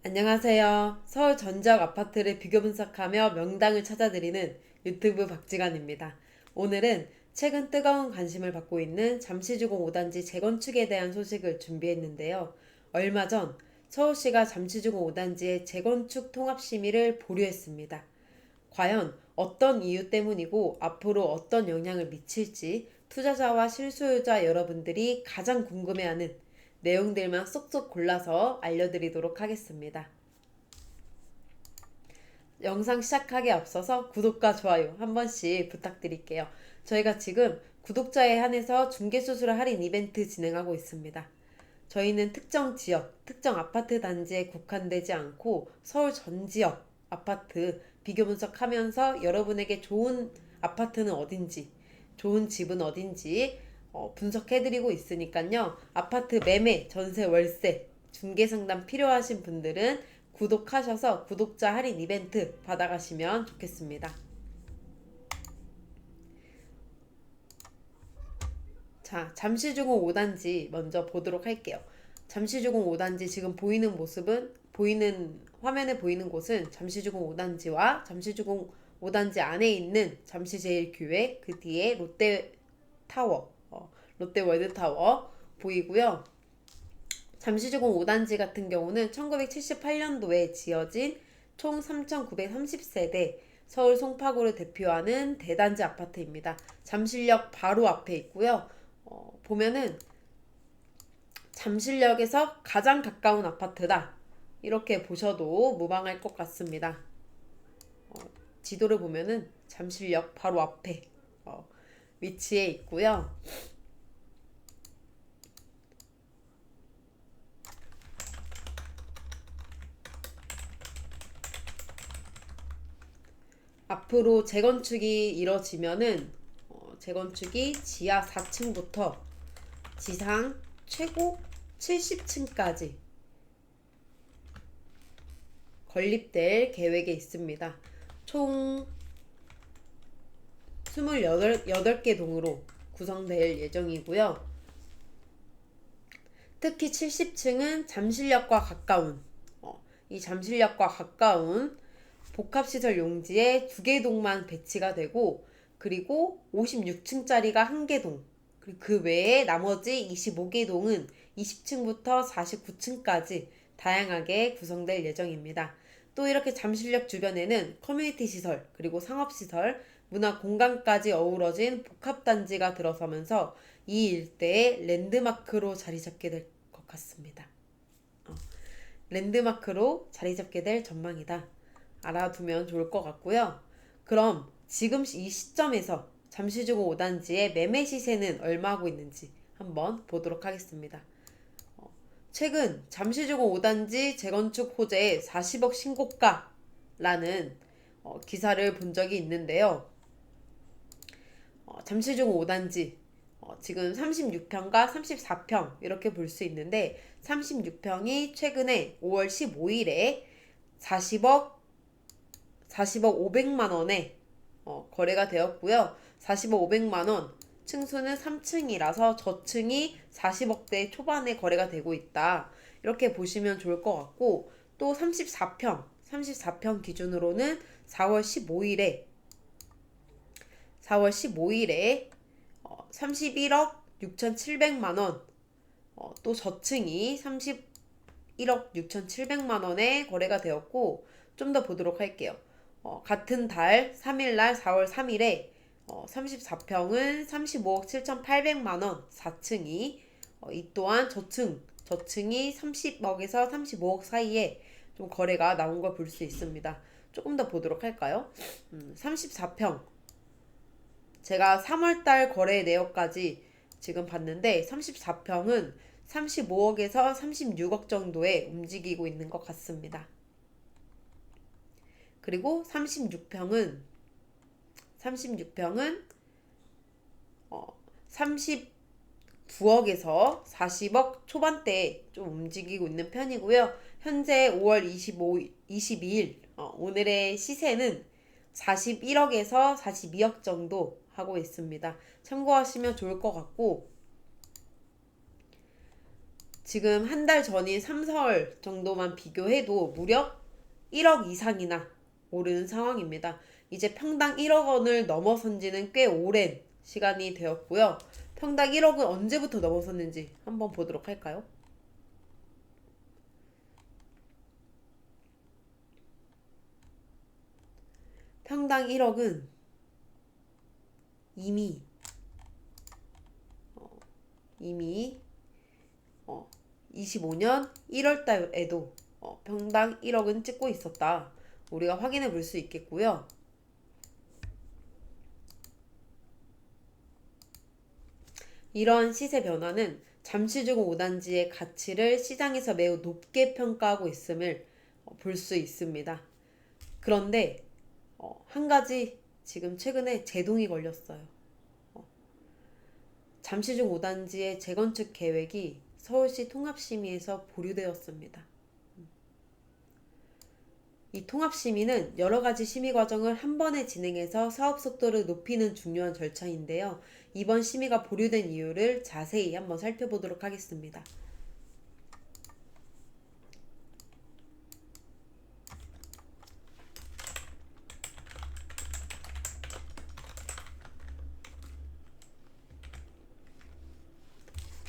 안녕하세요. 서울 전지역 아파트를 비교 분석하며 명당을 찾아드리는 유튜브 박지간입니다. 오늘은 최근 뜨거운 관심을 받고 있는 잠시주공 5단지 재건축에 대한 소식을 준비했는데요. 얼마 전 서울시가 잠시주공 5단지의 재건축 통합심의를 보류했습니다. 과연 어떤 이유 때문이고 앞으로 어떤 영향을 미칠지 투자자와 실소유자 여러분들이 가장 궁금해하는 내용들만 쏙쏙 골라서 알려드리도록 하겠습니다. 영상 시작하기에 앞서서 구독과 좋아요 한 번씩 부탁드릴게요. 저희가 지금 구독자에 한해서 중개수수료 할인 이벤트 진행하고 있습니다. 저희는 특정 지역, 특정 아파트 단지에 국한되지 않고 서울 전 지역 아파트 비교 분석하면서 여러분에게 좋은 아파트는 어딘지, 좋은 집은 어딘지 분석해드리고 있으니까요. 아파트 매매, 전세, 월세, 중개 상담 필요하신 분들은 구독하셔서 구독자 할인 이벤트 받아가시면 좋겠습니다. 자, 잠시주공 5단지 먼저 보도록 할게요. 잠시주공 5단지 지금 보이는 화면에 보이는 곳은 잠시주공 5단지와 잠시주공 5단지 안에 있는 잠시제일교회 그 뒤에 롯데타워, 롯데월드타워 보이고요. 잠시주공 5단지 같은 경우는 1978년도에 지어진 총 3,930세대 서울 송파구를 대표하는 대단지 아파트입니다. 잠실역 바로 앞에 있고요. 보면은 잠실역에서 가장 가까운 아파트다. 이렇게 보셔도 무방할 것 같습니다. 지도를 보면은 잠실역 바로 앞에 위치해 있고요. 앞으로 재건축이 이뤄지면은 재건축이 지하 4층부터 지상 최고 70층까지 건립될 계획에 있습니다. 총 28개 동으로 구성될 예정이고요. 특히 70층은 잠실역과 가까운 이 잠실역과 가까운 복합시설 용지에 2개 동만 배치가 되고 그리고 56층짜리가 1개 동 그리고 그 외에 나머지 25개 동은 20층부터 49층까지 다양하게 구성될 예정입니다. 또 이렇게 잠실역 주변에는 커뮤니티 시설 그리고 상업시설 문화 공간까지 어우러진 복합단지가 들어서면서 이 일대의 랜드마크로 자리 잡게 될 것 같습니다. 랜드마크로 자리 잡게 될 전망이다. 알아두면 좋을 것 같고요. 그럼 지금 이 시점에서 잠시주공 5단지의 매매 시세는 얼마 하고 있는지 한번 보도록 하겠습니다. 최근 잠시주공 5단지 재건축 호재의 40억 신고가라는 기사를 본 적이 있는데요. 잠시주공 5단지 지금 36평과 34평 이렇게 볼 수 있는데 36평이 최근에 5월 15일에 40억 500만 원에 거래가 되었고요. 40억 500만 원 층수는 3층이라서 저층이 40억대 초반에 거래가 되고 있다. 이렇게 보시면 좋을 것 같고 또 34평 기준으로는 4월 15일에 31억 6,700만 원 또 저층이 31억 6,700만 원에 거래가 되었고 좀 더 보도록 할게요. 같은 달 3일날 4월 3일에 34평은 35억 7,800만 원 4층이 이 또한 저층이 30억에서 35억 사이에 좀 거래가 나온 걸 볼 수 있습니다. 조금 더 보도록 할까요? 34평 제가 3월달 거래 내역까지 지금 봤는데 34평은 35억에서 36억 정도에 움직이고 있는 것 같습니다. 그리고 36평은 39억에서 40억 초반대에 좀 움직이고 있는 편이고요. 현재 5월 22일 오늘의 시세는 41억에서 42억 정도 하고 있습니다. 참고하시면 좋을 것 같고 지금 한 달 전인 3, 4월 정도만 비교해도 무려 1억 이상이나 오르는 상황입니다. 이제 평당 1억 원을 넘어선 지는 꽤 오랜 시간이 되었고요. 평당 1억은 언제부터 넘어섰는지 한번 보도록 할까요? 평당 1억은 이미 이미 25년 1월 달에도 평당 1억은 찍고 있었다. 우리가 확인해 볼 수 있겠고요. 이러한 시세 변화는 잠시주공 5단지의 가치를 시장에서 매우 높게 평가하고 있음을 볼 수 있습니다. 그런데 한 가지 지금 최근에 제동이 걸렸어요. 잠시중 5단지의 재건축 계획이 서울시 통합심의에서 보류되었습니다. 이 통합심의는 여러 가지 심의 과정을 한 번에 진행해서 사업 속도를 높이는 중요한 절차인데요. 이번 심의가 보류된 이유를 자세히 한번 살펴보도록 하겠습니다.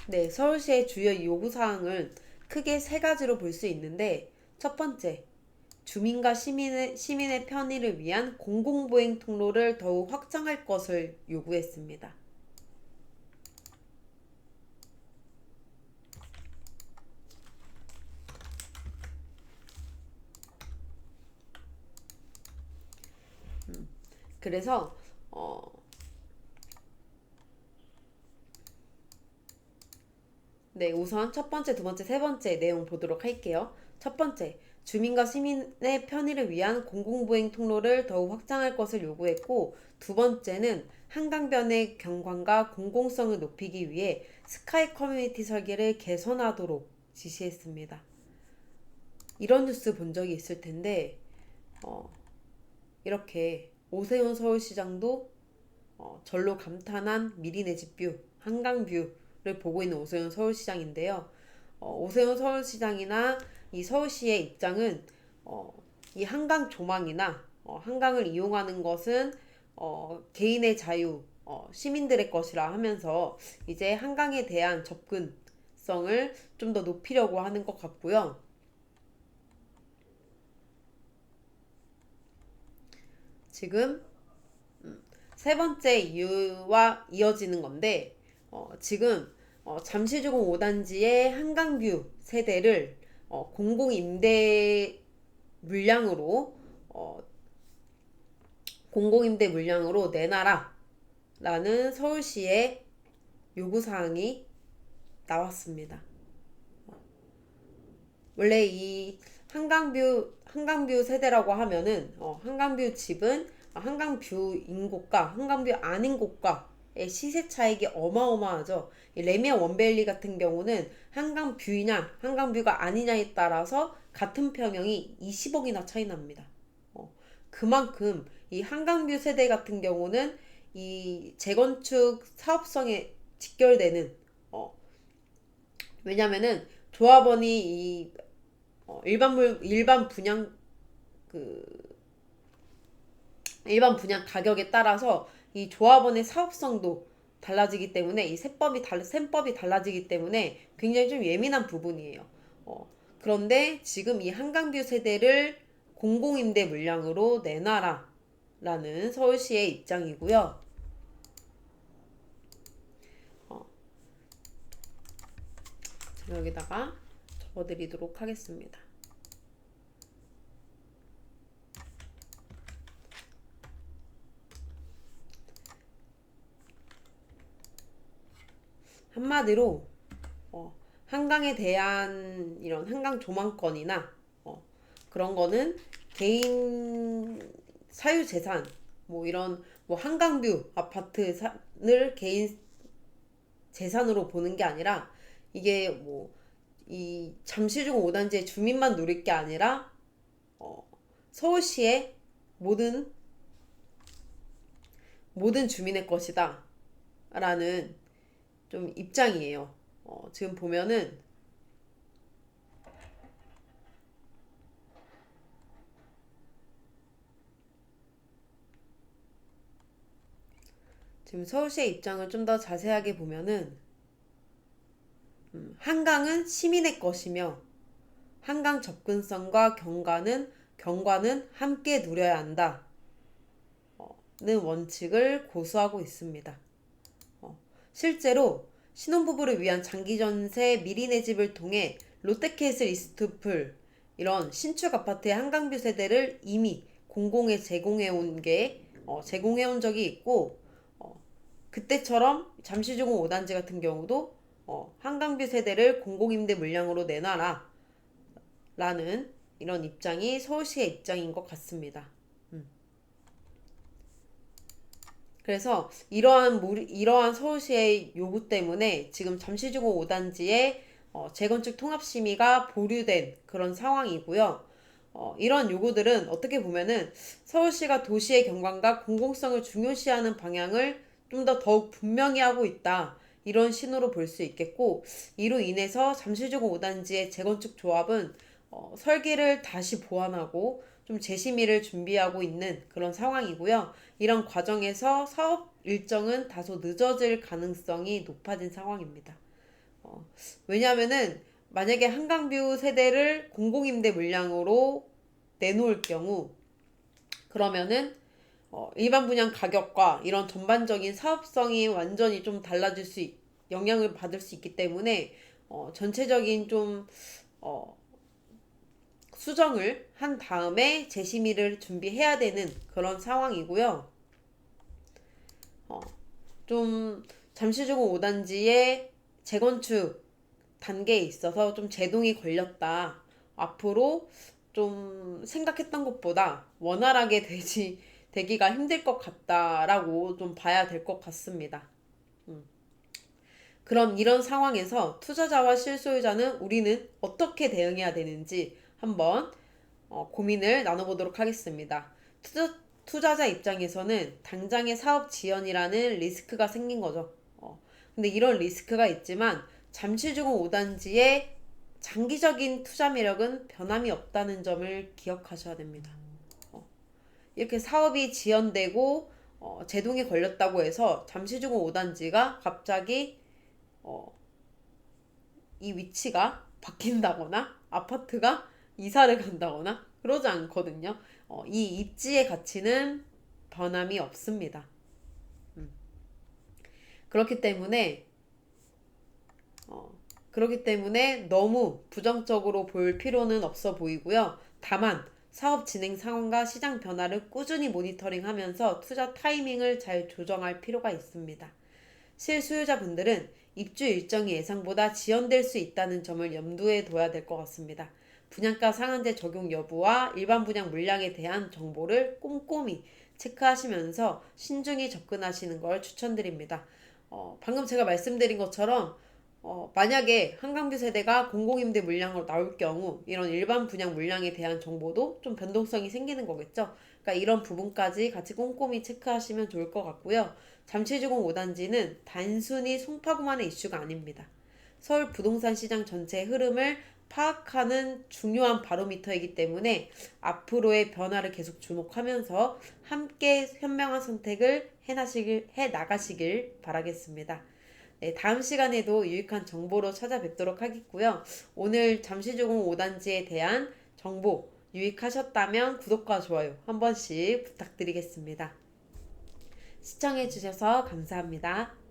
네, 서울시의 주요 요구사항은 크게 세 가지로 볼 수 있는데, 첫 번째, 주민과 시민의 편의를 위한 공공보행 통로를 더욱 확장할 것을 요구했습니다. 그래서 네, 우선 첫 번째, 두 번째, 세 번째 내용 보도록 할게요. 첫 번째, 주민과 시민의 편의를 위한 공공보행 통로를 더욱 확장할 것을 요구했고, 두 번째는 한강변의 경관과 공공성을 높이기 위해 스카이 커뮤니티 설계를 개선하도록 지시했습니다. 이런 뉴스 본 적이 있을 텐데, 이렇게 오세훈 서울시장도 절로 감탄한 미리네 집뷰, 한강뷰를 보고 있는 오세훈 서울시장인데요. 오세훈 서울시장이나 이 서울시의 입장은 이 한강 조망이나 한강을 이용하는 것은 개인의 자유, 시민들의 것이라 하면서 이제 한강에 대한 접근성을 좀 더 높이려고 하는 것 같고요. 지금 세 번째 이유와 이어지는 건데 지금 잠시주공 5단지의 한강뷰 세대를 공공임대 물량으로 내놔라 라는 서울시의 요구사항이 나왔습니다. 원래 이 한강뷰 세대라고 하면은 한강뷰 집은 한강뷰인 곳과 한강뷰 아닌 곳과의 시세 차익이 어마어마하죠. 이 레미안 원베일리 같은 경우는 한강뷰이냐 한강뷰가 아니냐에 따라서 같은 평형이 20억이나 차이 납니다. 그만큼 이 한강뷰 세대 같은 경우는 이 재건축 사업성에 직결되는 왜냐면은 조합원이 이 일반 분양 그 일반 분양 가격에 따라서 이 조합원의 사업성도 달라지기 때문에 이 셈법이 달라지기 때문에 굉장히 좀 예민한 부분이에요. 그런데 지금 이 한강뷰 세대를 공공임대 물량으로 내놔라 라는 서울시의 입장이고요. 여기다가 적어드리도록 하겠습니다. 한마디로 한강에 대한 이런 한강 조망권이나 그런 거는 개인 사유재산 뭐 이런 뭐 한강뷰 아파트를 개인 재산으로 보는 게 아니라 이게 뭐 이 잠시중 5단지의 주민만 누릴 게 아니라 서울시의 모든 주민의 것이다 라는 좀 입장이에요. 지금 보면은 지금 서울시의 입장을 좀 더 자세하게 보면은 한강은 시민의 것이며 한강 접근성과 경관은 함께 누려야 한다. 는 원칙을 고수하고 있습니다. 실제로 신혼부부를 위한 장기전세 미리 내집을 통해 롯데캐슬 이스트풀 이런 신축 아파트의 한강뷰 세대를 이미 공공에 제공해온 적이 있고 그때처럼 잠시주공 5단지 같은 경우도 한강뷰 세대를 공공임대 물량으로 내놔라 라는 이런 입장이 서울시의 입장인 것 같습니다. 그래서 이러한 서울시의 요구 때문에 지금 잠시주공 5단지에 재건축 통합심의가 보류된 그런 상황이고요. 이런 요구들은 어떻게 보면은 서울시가 도시의 경관과 공공성을 중요시하는 방향을 좀 더 더욱 분명히 하고 있다. 이런 신호로 볼 수 있겠고, 이로 인해서 잠시주공 5단지의 재건축 조합은 설계를 다시 보완하고 좀 재심의를 준비하고 있는 그런 상황이고요. 이런 과정에서 사업 일정은 다소 늦어질 가능성이 높아진 상황입니다. 왜냐하면은 만약에 한강뷰 세대를 공공임대 물량으로 내놓을 경우 그러면은 일반 분양 가격과 이런 전반적인 사업성이 완전히 좀 영향을 받을 수 있기 때문에 전체적인 좀 수정을 한 다음에 재심의를 준비해야 되는 그런 상황이고요. 좀 잠시주공 5단지의 재건축 단계에 있어서 좀 제동이 걸렸다. 앞으로 좀 생각했던 것보다 원활하게 되기가 힘들 것 같다라고 좀 봐야 될 것 같습니다. 그럼 이런 상황에서 투자자와 실소유자는 우리는 어떻게 대응해야 되는지 한번 고민을 나눠보도록 하겠습니다. 투자자 입장에서는 당장의 사업 지연이라는 리스크가 생긴 거죠. 근데 이런 리스크가 있지만 잠시주공 5단지의 장기적인 투자 매력은 변함이 없다는 점을 기억하셔야 됩니다. 이렇게 사업이 지연되고 제동이 걸렸다고 해서 잠시주공 5단지가 갑자기 이 위치가 바뀐다거나 아파트가 이사를 간다거나 그러지 않거든요. 이 입지의 가치는 변함이 없습니다. 그렇기 때문에 너무 부정적으로 볼 필요는 없어 보이고요. 다만 사업 진행 상황과 시장 변화를 꾸준히 모니터링하면서 투자 타이밍을 잘 조정할 필요가 있습니다. 실수요자분들은 입주 일정이 예상보다 지연될 수 있다는 점을 염두에 둬야 될 것 같습니다. 분양가 상한제 적용 여부와 일반 분양 물량에 대한 정보를 꼼꼼히 체크하시면서 신중히 접근하시는 걸 추천드립니다. 방금 제가 말씀드린 것처럼 만약에 한강뷰 세대가 공공임대 물량으로 나올 경우 이런 일반 분양 물량에 대한 정보도 좀 변동성이 생기는 거겠죠. 그러니까 이런 부분까지 같이 꼼꼼히 체크하시면 좋을 것 같고요. 잠시주공 5단지는 단순히 송파구만의 이슈가 아닙니다. 서울 부동산 시장 전체의 흐름을 파악하는 중요한 바로미터이기 때문에 앞으로의 변화를 계속 주목하면서 함께 현명한 선택을 해 나가시길 바라겠습니다. 네, 다음 시간에도 유익한 정보로 찾아뵙도록 하겠고요. 오늘 잠시주공 5단지에 대한 정보 유익하셨다면 구독과 좋아요 한 번씩 부탁드리겠습니다. 시청해주셔서 감사합니다.